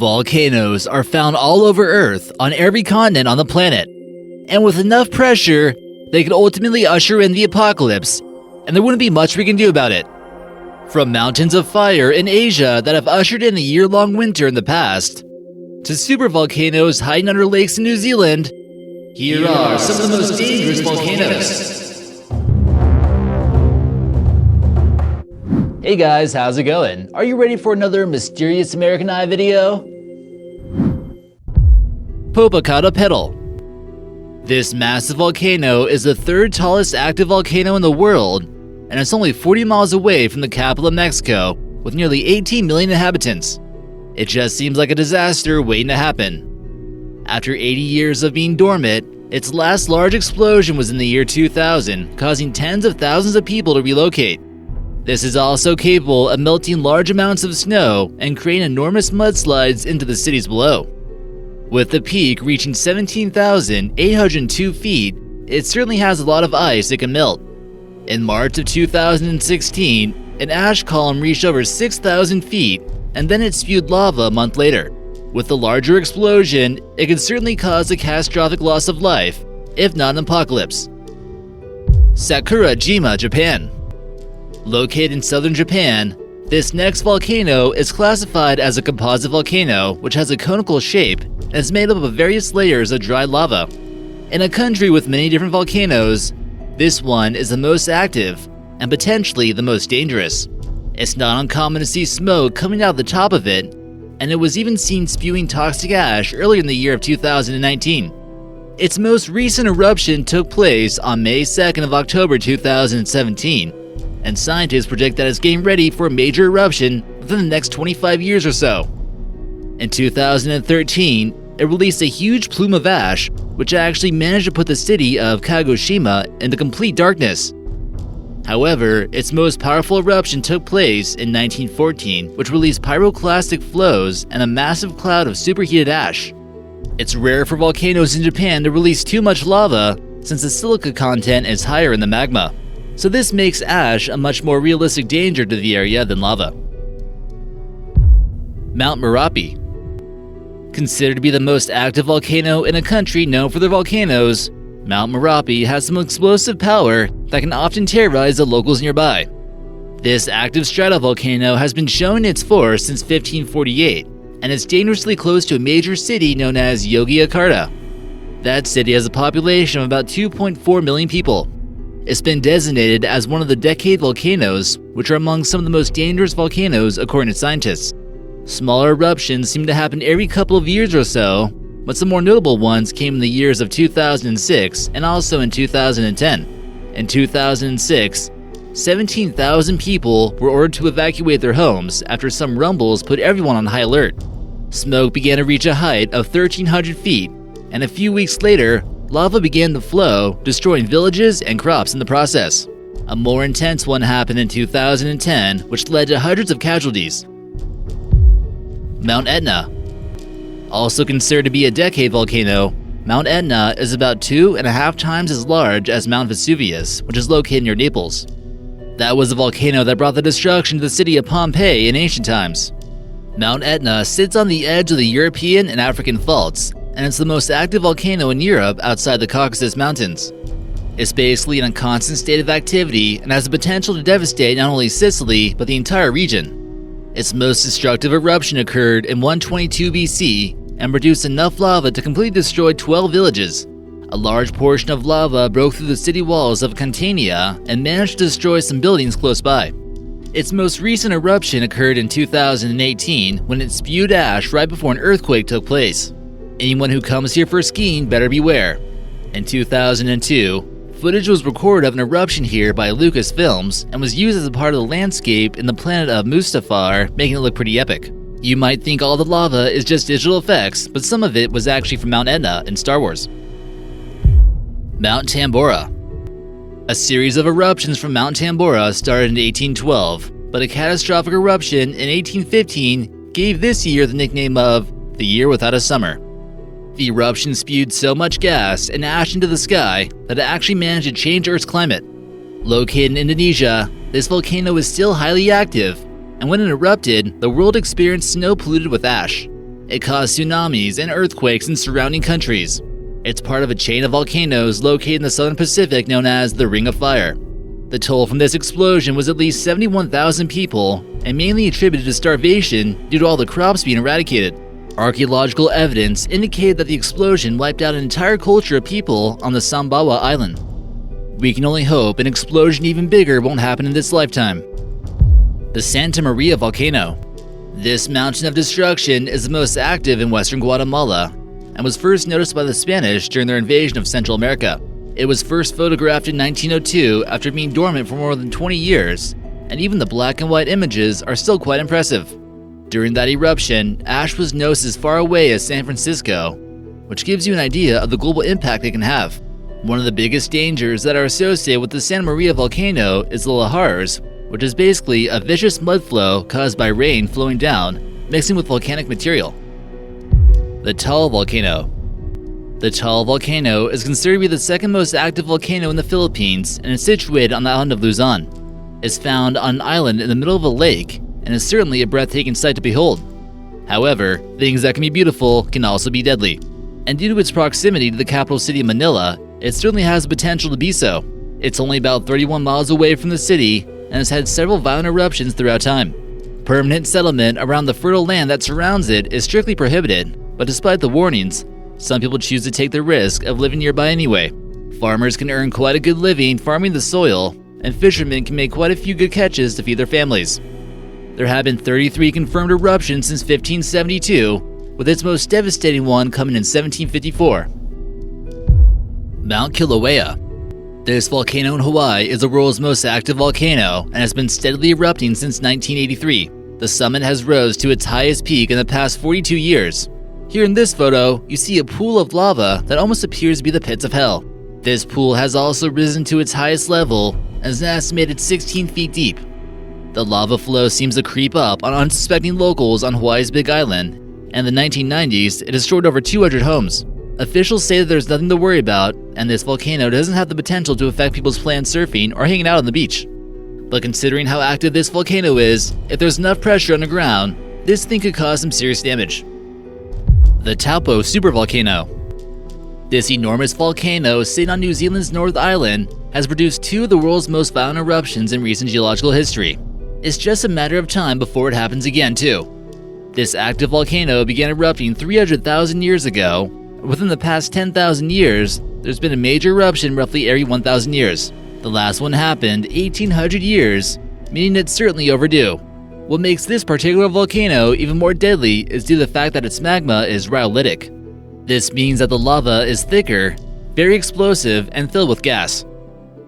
Volcanoes are found all over Earth on every continent on the planet, and with enough pressure, they could ultimately usher in the apocalypse, and there wouldn't be much we can do about it. From mountains of fire in Asia that have ushered in the year-long winter in the past, to supervolcanoes hiding under lakes in New Zealand, here are some of the most dangerous volcanoes. Hey guys, how's it going? Are you ready for another Mysterious American Eye video? Popocatepetl. This massive volcano is the third tallest active volcano in the world, and it's only 40 miles away from the capital of Mexico, with nearly 18 million inhabitants. It just seems like a disaster waiting to happen. After 80 years of being dormant, its last large explosion was in the year 2000, causing tens of thousands of people to relocate. This is also capable of melting large amounts of snow and creating enormous mudslides into the cities below. With the peak reaching 17,802 feet, it certainly has a lot of ice it can melt. In March of 2016, an ash column reached over 6,000 feet, and then it spewed lava a month later. With the larger explosion, it could certainly cause a catastrophic loss of life, if not an apocalypse. Sakurajima, Japan. Located in southern Japan, this next volcano is classified as a composite volcano, which has a conical shape and is made up of various layers of dry lava. In a country with many different volcanoes, this one is the most active and potentially the most dangerous. It's not uncommon to see smoke coming out of the top of it, and it was even seen spewing toxic ash earlier in the year of 2019. Its most recent eruption took place on May 2nd of October 2017. And scientists predict that it's getting ready for a major eruption within the next 25 years or so. In 2013, it released a huge plume of ash, which actually managed to put the city of Kagoshima into complete darkness. However, its most powerful eruption took place in 1914, which released pyroclastic flows and a massive cloud of superheated ash. It's rare for volcanoes in Japan to release too much lava, since the silica content is higher in the magma. So this makes ash a much more realistic danger to the area than lava. Mount Merapi. Considered to be the most active volcano in a country known for their volcanoes, Mount Merapi has some explosive power that can often terrorize the locals nearby. This active stratovolcano has been showing its force since 1548, and it's dangerously close to a major city known as Yogyakarta. That city has a population of about 2.4 million people. It's been designated as one of the decade volcanoes, which are among some of the most dangerous volcanoes according to scientists. Smaller eruptions seem to happen every couple of years or so, but some more notable ones came in the years of 2006 and also in 2010. In 2006, 17,000 people were ordered to evacuate their homes after some rumbles put everyone on high alert. Smoke began to reach a height of 1,300 feet, and a few weeks later, lava began to flow, destroying villages and crops in the process. A more intense one happened in 2010, which led to hundreds of casualties. Mount Etna. Also considered to be a decade volcano, Mount Etna is about 2.5 times as large as Mount Vesuvius, which is located near Naples. That was the volcano that brought the destruction to the city of Pompeii in ancient times. Mount Etna sits on the edge of the European and African faults, and it's the most active volcano in Europe outside the Caucasus Mountains. It's basically in a constant state of activity and has the potential to devastate not only Sicily, but the entire region. Its most destructive eruption occurred in 122 BC and produced enough lava to completely destroy 12 villages. A large portion of lava broke through the city walls of Catania and managed to destroy some buildings close by. Its most recent eruption occurred in 2018 when it spewed ash right before an earthquake took place. Anyone who comes here for skiing better beware. In 2002, footage was recorded of an eruption here by Lucasfilms and was used as a part of the landscape in the planet of Mustafar, making it look pretty epic. You might think all the lava is just digital effects, but some of it was actually from Mount Etna in Star Wars. Mount Tambora. A series of eruptions from Mount Tambora started in 1812, but a catastrophic eruption in 1815 gave this year the nickname of the Year Without a Summer. The eruption spewed so much gas and ash into the sky that it actually managed to change Earth's climate. Located in Indonesia, this volcano is still highly active, and when it erupted, the world experienced snow polluted with ash. It caused tsunamis and earthquakes in surrounding countries. It's part of a chain of volcanoes located in the southern Pacific known as the Ring of Fire. The toll from this explosion was at least 71,000 people, and mainly attributed to starvation due to all the crops being eradicated. Archaeological evidence indicated that the explosion wiped out an entire culture of people on the Sumbawa Island. We can only hope an explosion even bigger won't happen in this lifetime. The Santa Maria Volcano. This mountain of destruction is the most active in western Guatemala and was first noticed by the Spanish during their invasion of Central America. It was first photographed in 1902 after being dormant for more than 20 years, and even the black and white images are still quite impressive. During that eruption, ash was noticed as far away as San Francisco, which gives you an idea of the global impact it can have. One of the biggest dangers that are associated with the Santa Maria volcano is the lahars, which is basically a vicious mud flow caused by rain flowing down, mixing with volcanic material. The Taal Volcano. The Taal Volcano is considered to be the second most active volcano in the Philippines and is situated on the island of Luzon. It's found on an island in the middle of a lake and is certainly a breathtaking sight to behold. However, things that can be beautiful can also be deadly. And due to its proximity to the capital city of Manila, it certainly has the potential to be so. It's only about 31 miles away from the city and has had several violent eruptions throughout time. Permanent settlement around the fertile land that surrounds it is strictly prohibited, but despite the warnings, some people choose to take the risk of living nearby anyway. Farmers can earn quite a good living farming the soil, and fishermen can make quite a few good catches to feed their families. There have been 33 confirmed eruptions since 1572, with its most devastating one coming in 1754. Mount Kilauea. This volcano in Hawaii is the world's most active volcano and has been steadily erupting since 1983. The summit has rose to its highest peak in the past 42 years. Here in this photo, you see a pool of lava that almost appears to be the pits of hell. This pool has also risen to its highest level and is an estimated 16 feet deep. The lava flow seems to creep up on unsuspecting locals on Hawaii's Big Island, and in the 1990s, it destroyed over 200 homes. Officials say that there's nothing to worry about, and this volcano doesn't have the potential to affect people's planned surfing or hanging out on the beach. But considering how active this volcano is, if there's enough pressure on the ground, this thing could cause some serious damage. The Taupo supervolcano. This enormous volcano sitting on New Zealand's North Island has produced two of the world's most violent eruptions in recent geological history. It's just a matter of time before it happens again too. This active volcano began erupting 300,000 years ago. Within the past 10,000 years, there's been a major eruption roughly every 1,000 years. The last one happened 1,800 years, meaning it's certainly overdue. What makes this particular volcano even more deadly is due to the fact that its magma is rhyolitic. This means that the lava is thicker, very explosive, and filled with gas.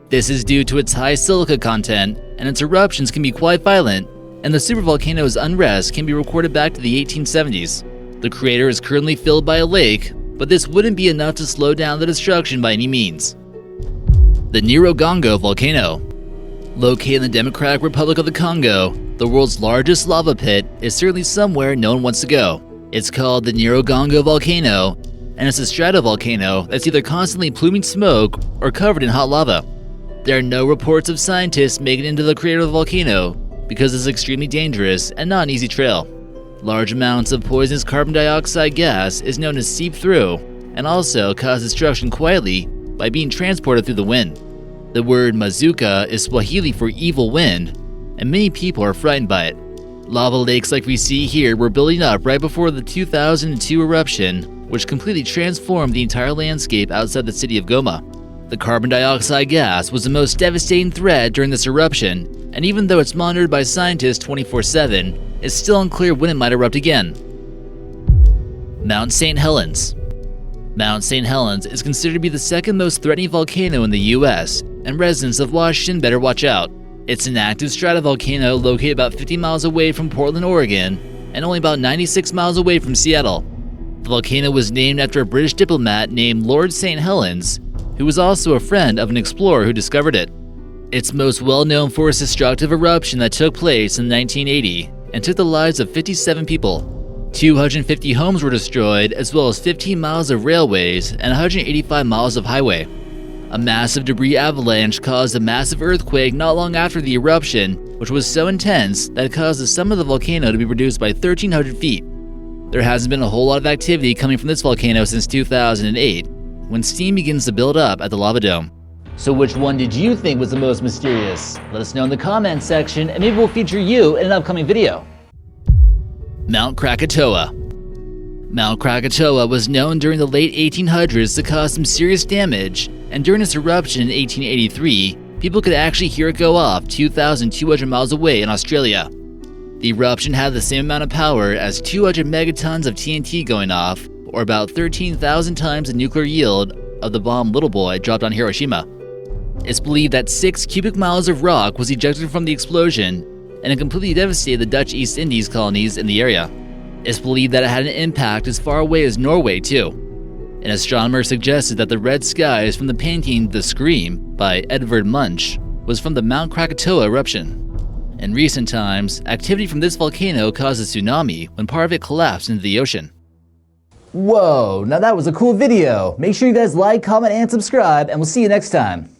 This is due to its high silica content, and its eruptions can be quite violent, and the supervolcano's unrest can be recorded back to the 1870s. The crater is currently filled by a lake, but this wouldn't be enough to slow down the destruction by any means. The Nero volcano. Located in the Democratic Republic of the Congo, the world's largest lava pit is certainly somewhere no one wants to go. It's called the Nero volcano, and it's a stratovolcano that's either constantly pluming smoke or covered in hot lava. There are no reports of scientists making it into the crater of the volcano because it's extremely dangerous and not an easy trail. Large amounts of poisonous carbon dioxide gas is known to seep through and also cause destruction quietly by being transported through the wind. The word mazuka is Swahili for evil wind, and many people are frightened by it. Lava lakes like we see here were building up right before the 2002 eruption, which completely transformed the entire landscape outside the city of Goma. The carbon dioxide gas was the most devastating threat during this eruption, and even though it's monitored by scientists 24/7, it's still unclear when it might erupt again. Mount St. Helens. Mount St. Helens is considered to be the second most threatening volcano in the US, and residents of Washington better watch out. It's an active stratovolcano located about 50 miles away from Portland, Oregon, and only about 96 miles away from Seattle. The volcano was named after a British diplomat named Lord St. Helens, who was also a friend of an explorer who discovered it. It's most well known for its destructive eruption that took place in 1980 and took the lives of 57 people. 250 homes were destroyed, as well as 15 miles of railways and 185 miles of highway. A massive debris avalanche caused a massive earthquake not long after the eruption, which was so intense that it caused the summit of the volcano to be reduced by 1,300 feet. There hasn't been a whole lot of activity coming from this volcano since 2008, when steam begins to build up at the lava dome. So which one did you think was the most mysterious? Let us know in the comments section and maybe we'll feature you in an upcoming video. Mount Krakatoa. Mount Krakatoa was known during the late 1800s to cause some serious damage, and during its eruption in 1883, people could actually hear it go off 2,200 miles away in Australia. The eruption had the same amount of power as 200 megatons of TNT going off, or about 13,000 times the nuclear yield of the bomb Little Boy dropped on Hiroshima. It's believed that 6 cubic miles of rock was ejected from the explosion, and it completely devastated the Dutch East Indies colonies in the area. It's believed that it had an impact as far away as Norway too. An astronomer suggested that the red skies from the painting The Scream by Edvard Munch was from the Mount Krakatoa eruption. In recent times, activity from this volcano caused a tsunami when part of it collapsed into the ocean. Whoa, now that was a cool video. Make sure you guys like, comment, and subscribe, and we'll see you next time.